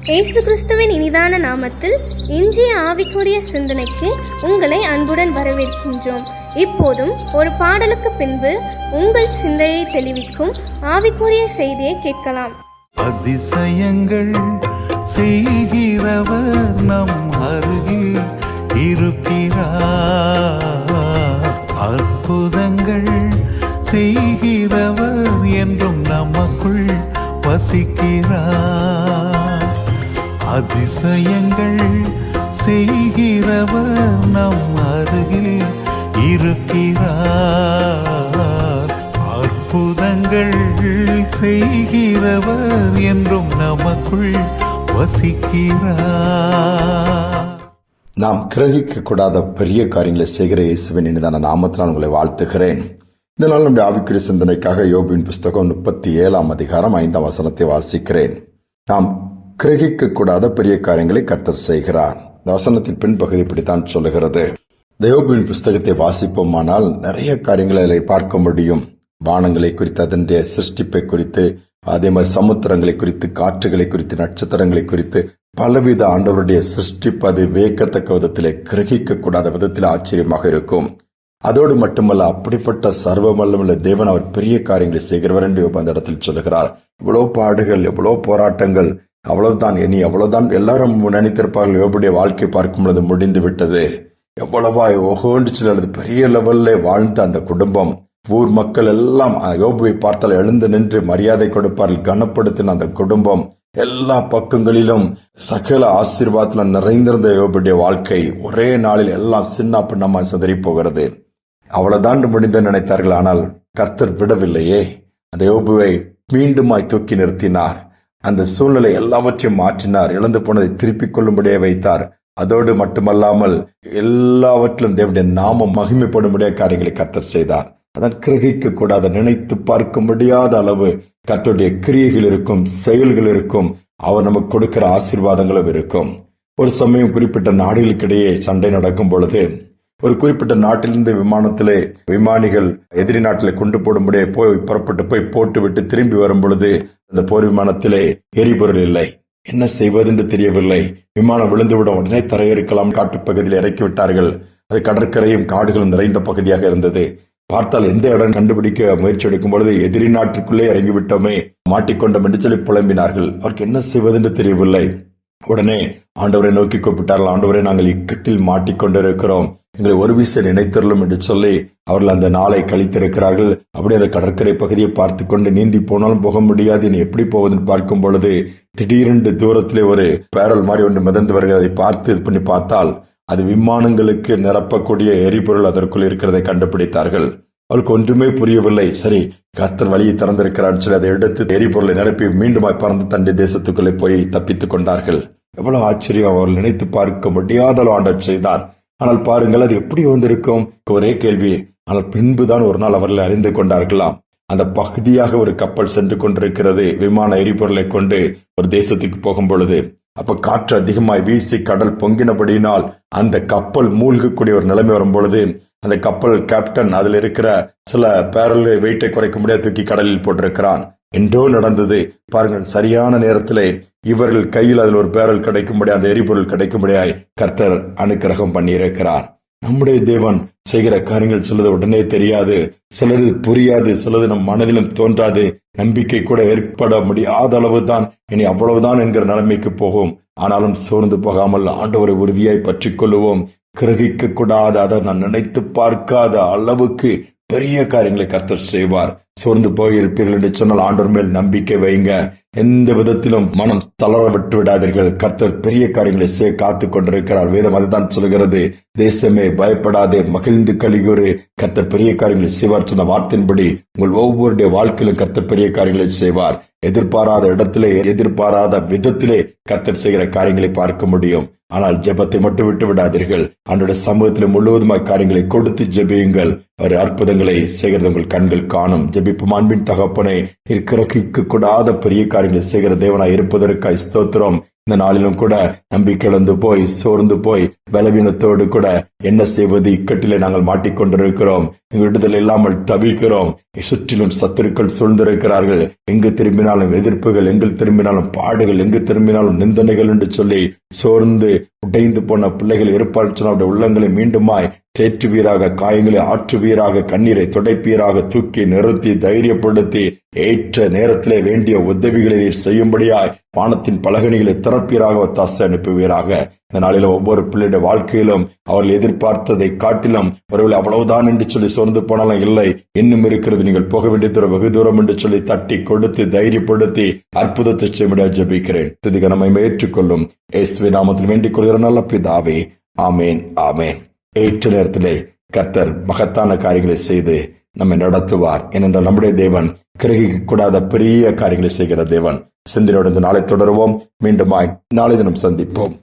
இயேசு கிறிஸ்துவின் இனிதான நாமத்தில் இன்றைய ஆவிக்குரிய சிந்தனைக்கு உங்களை அன்புடன் வரவேற்கின்றோம். இப்போதும் ஒரு பாடலுக்கு பின்பு உங்கள் சிந்தையை தெளிவிக்கும் ஆவிக்குரிய செய்தியை கேட்கலாம். அதிசயங்கள் செய்கிறவர் நம் அருகில் இருக்கிறார். அற்புதங்கள் செய்கிறவர் என்றும் நமக்குள் வசிக்கிறார். அதிசயங்கள் செய்கிறவர் நம் அருகில் இருக்கிறார். அற்புதங்கள் செய்கிறவர் என்றும் நமக்குள் வசிக்கிறார். நாம் கிரகிக்க கூடாத பெரிய காரியங்களை செய்கிற இயேசுவின் இனிதான நாமத்தினால் உங்களை வாழ்த்துகிறேன். இந்த நாள் நம்முடைய ஆவிக்குரிய சிந்தனைக்காக யோபுவின் புஸ்தகம் 37 அதிகாரம் 5 வாசிக்கிறேன். நாம் கிரகிக்க கூடாத பெரிய காரியங்களை கர்த்தர் செய்கிறார். இந்த வசனத்தின் பின்பகுதி இப்படித்தான் சொல்லுகிறது. யோபுவின் புஸ்தகத்தை வாசிப்போமானால் நிறைய காரியங்களை அதில் பார்க்க முடியும். வானங்களை குறித்து, அதனுடைய சிருஷ்டிப்பை குறித்து, அதே மாதிரி சமுத்திரங்களை குறித்து, காற்றுகளை குறித்து, நட்சத்திரங்களை குறித்து பலவித ஆண்டவருடைய சிருஷ்டிப்பு அது வியக்கத்தக்க விதத்திலே கிரகிக்க கூடாத விதத்தில் ஆச்சரியமாக இருக்கும். அதோடு மட்டுமல்ல, அப்படிப்பட்ட சர்வ வல்லமையுள்ள தேவன் அவர் பெரிய காரியங்களை செய்கிறவர் என்று அந்த இடத்தில் சொல்லுகிறார். இவ்வளவு பாடுகள், எவ்வளவு போராட்டங்கள், அவ்வளவுதான், இனி அவ்வளவுதான் எல்லாரும் நினைத்திருப்பார்கள். யோபுடைய வாழ்க்கை பார்க்கும் பொழுது முடிந்து விட்டது, எவ்வளவா ஒகோண்டு அல்லது பெரிய லெவல்ல வாழ்ந்த அந்த குடும்பம், ஊர் மக்கள் எல்லாம் யோபுவை பார்த்தால் எழுந்து நின்று மரியாதை கொடுப்பார்கள், கனப்படுத்தின அந்த குடும்பம், எல்லா பக்கங்களிலும் சகல ஆசீர்வாதத்தில் நிறைந்திருந்த யோபுடைய வாழ்க்கை ஒரே நாளில் எல்லாம் சின்ன பின்னமா சிதறி போகிறது. அவ்வளவுதான் முடிந்து நினைத்தார்கள். ஆனால் கர்த்தர் விடவில்லையே. அந்த யோபுவை மீண்டுமாய் தூக்கி நிறுத்தினார். அந்த சூழ்நிலை எல்லாவற்றையும் மாற்றினார். இழந்து போனதை திருப்பிக் கொள்ளும்படியே வைத்தார். அதோடு மட்டுமல்லாமல் எல்லாவற்றிலும் தேவனுடைய நாமம் மகிமைப்படும்படிய காரியங்களை கர்த்தர் செய்தார். அதான் கிரகிக்க கூடாத, நினைத்து பார்க்க முடியாத அளவு கர்த்தருடைய கிரியைகள் இருக்கும், செயல்கள் இருக்கும், அவர் நமக்கு கொடுக்கிற ஆசீர்வாதங்களும் இருக்கும். ஒரு சமயம் குறிப்பிட்ட நாடுகளுக்கிடையே சண்டை நடக்கும் பொழுது ஒரு குறிப்பிட்ட நாட்டிலிருந்து விமானத்திலே விமானிகள் எதிரி நாட்டிலே கொண்டு போடும்படியே புறப்பட்டு போய் போட்டுவிட்டு திரும்பி வரும் பொழுது அந்த போர் விமானத்திலே எரிபொருள் இல்லை. என்ன செய்வதென்று தெரியவில்லை. விமானம் விழுந்துவிடும், உடனே தரையிறக்கலாம் காட்டுப்பகுதியில் இறக்கிவிட்டார்கள். அது கடற்கரையும் காடுகளும் நிறைந்த பகுதியாக இருந்தது. பார்த்தால் எந்த இடம் கண்டுபிடிக்க முயற்சி எடுக்கும் பொழுது எதிரி நாட்டிற்குள்ளே இறங்கிவிட்டோமே, மாட்டிக்கொண்டோம் என்று சொல்லி புலம்பினார்கள். அவருக்கு என்ன செய்வதென்று தெரியவில்லை. உடனே ஆண்டவரை நோக்கி கூப்பிட்டார்கள். ஆண்டவரை, நாங்கள் இக்கட்டில் மாட்டிக்கொண்டிருக்கிறோம், எங்களை ஒரு வீச நினைத்தருளும் என்று சொல்லி அவர்கள் அந்த நாளை கழித்திருக்கிறார்கள். அப்படி அந்த கடற்கரை பகுதியை பார்த்து கொண்டு நீந்தி போனாலும் போக முடியாது, இனி எப்படி போவதுன்னு பார்க்கும் பொழுது திடீரென்று தூரத்திலே ஒரு பேரல் மாதிரி ஒன்று மிதந்து வருகிறது. அதை பார்த்து இது பண்ணி பார்த்தால் அது விமானங்களுக்கு நிரப்பக்கூடிய எரிபொருள் அதற்குள் இருக்கிறதை கண்டுபிடித்தார்கள். அவருக்கு ஒன்றுமே புரியவில்லை. சரி, கர்த்தர் வழியை திறந்திருக்கிறான்னு சொல்லி அதை எடுத்து எரிபொருளை நிரப்பி மீண்டுமாய் பறந்து தன்னுடைய தேசத்துக்குள்ளே போய் தப்பித்துக் கொண்டார்கள். எவ்வளவு ஆச்சரியம்! அவர்கள் நினைத்து பார்க்க முடியாத ஆண்டவர் செய்தார். ஆனால் பாருங்கள், அது எப்படி வந்திருக்கும்? ஒரே கேள்வி. ஆனால் பின்புதான் ஒரு நாள் அவர்கள் அறிந்து கொண்டார்களாம். அந்த பகுதியாக ஒரு கப்பல் சென்று கொண்டிருக்கிறது, விமான எரிபொருளை கொண்டு ஒரு தேசத்துக்கு போகும் பொழுது. அப்ப காற்று அதிகமாய் வீசி கடல் பொங்கினபடியினால் அந்த கப்பல் மூழ்கக்கூடிய ஒரு நிலைமை வரும் பொழுது அந்த கப்பல் கேப்டன் அதில் இருக்கிற சில பேரல் வெயிட்டை குறைக்க முடியாது தூக்கி கடலில் போட்டிருக்கிறான். என்றோ நடந்தது பாருங்கள். சரியான நேரத்திலே இவர்கள் கையில் அதில் ஒரு பேரல் கிடைக்கும்படி, அந்த எரிபொருள் கிடைக்கும்படியாய் கர்த்தர் அனுக்கிரகம் பண்ணியிருக்கிறார். நம்முடைய தேவன் செய்கிற காரியங்கள் சிலது உடனே தெரியாது, சிலது புரியாது, சிலது நம் மனதிலும் தோன்றாது, நம்பிக்கை கூட ஏற்பட முடியாத அளவுதான், இனி அவ்வளவுதான் என்கிற நிலைமைக்கு போகும். ஆனாலும் சோர்ந்து போகாமல் ஆண்டவரை உறுதியாய் பற்றிக் கொள்ளுவோம். கிரகிக்க கூடாத, அதை நான் நினைத்து பார்க்காத அளவுக்கு பெரிய காரியங்களை கர்த்தர் செய்வார். சோர்ந்து போயிருப்பீர்கள் என்று சொன்னால் ஆண்டவர் மேல் நம்பிக்கை வைங்க. எந்த விதத்திலும் மனம் தளர விட்டு விடாதீர்கள். கர்த்தர் பெரிய காரியங்களை செய்ய காத்து கொண்டிருக்கிறார். வேதம் அதுதான் சொல்கிறது. தேசமே பயப்படாதே, மகிழ்ந்து கலிகூறு, கர்த்தர் பெரிய காரியங்களை செய்வார் சொன்ன வார்த்தையின்படி உங்கள் ஒவ்வொருடைய வாழ்க்கையிலும் கர்த்தர் பெரிய காரியங்களை செய்வார். எதிர்பாராத இடத்திலே, எதிர்பாராத விதத்திலே கர்த்தர் செய்கிற காரியங்களை பார்க்க முடியும். ஆனால் ஜெபத்தை மட்டும் விட்டு விடாதீர்கள். அவனுடைய சமூகத்தில் முழுவதுமாய் காரியங்களை கொடுத்து ஜெபியுங்கள். அவர் அற்புதங்களை செய்கிறது உங்கள் கண்கள் காணும். ஜெபிப்பும். அன்பின் தகப்பனே, கிரகிக்க கூடாத பெரிய காரியங்களை செய்கிற தேவனாய் இருப்பதற்காய் ஸ்தோத்திரம். இந்த நாளிலும் கூட நம்பிக்கை இழந்து போய் சோர்ந்து போய் பலவீனத்தோடு கூட என்ன செய்வது இக்கட்டிலே நாங்கள் மாட்டிக்கொண்டிருக்கிறோம், விடுதலை இல்லாமல் தவிக்கிறோம், சுற்றிலும் சத்துருக்கள் சூழ்ந்திருக்கிறார்கள், எங்கு திரும்பினாலும் எதிர்ப்புகள், எங்கு திரும்பினாலும் பாடுகள், எங்கு திரும்பினாலும் நிந்தனைகள் என்று சொல்லி சோர்ந்து உடைந்து போன பிள்ளைகள் இருப்பார்கள். அவருடைய உள்ளங்களை மீண்டுமாய் தேற்றுவீராக, காயங்களை ஆற்றுவீராக, கண்ணீரை துடைப்பீராக, தூக்கி நிறுத்தி தைரியப்படுத்தி ஏற்ற நேரத்திலே வேண்டிய உதவிகளை செய்யும்படியாய் வானத்தின் பலகணிகளை திறப்பீராக, ஒத்தாசை அனுப்புவீராக. இந்த நாளில ஒவ்வொரு பிள்ளையுடைய வாழ்க்கையிலும் அவர்கள் எதிர்பார்த்ததை காட்டிலும் ஒருவேளை அவ்வளவுதான் என்று சொல்லி சோர்ந்து போனாலும் இல்லை, இன்னும் இருக்கிறது, நீங்கள் போக வேண்டிய தூரம் வெகு தூரம் என்று சொல்லி தட்டி கொடுத்து தைரியப்படுத்தி அற்புதத்தை செய்ய ஜெபிக்கிறேன். துதிக்க நம்மை ஏற்றுக்கொள்ளும் இயேசுவின் நாமத்தில் வேண்டிக் கொள்கிற நல்ல பிதாவே, ஆமேன் ஆமேன். ஏற்ற நேரத்திலே கர்த்தர் மகத்தான காரியங்களை செய்து நம்மை நடத்துவார். ஏனென்றால் நம்முடைய தேவன் கிரகிக்க கூடாத பெரிய காரியங்களை செய்கிற தேவன். சிந்தனையோடு இந்த நாளை தொடருவோம். மீண்டுமாய் நாளை தினம் சந்திப்போம்.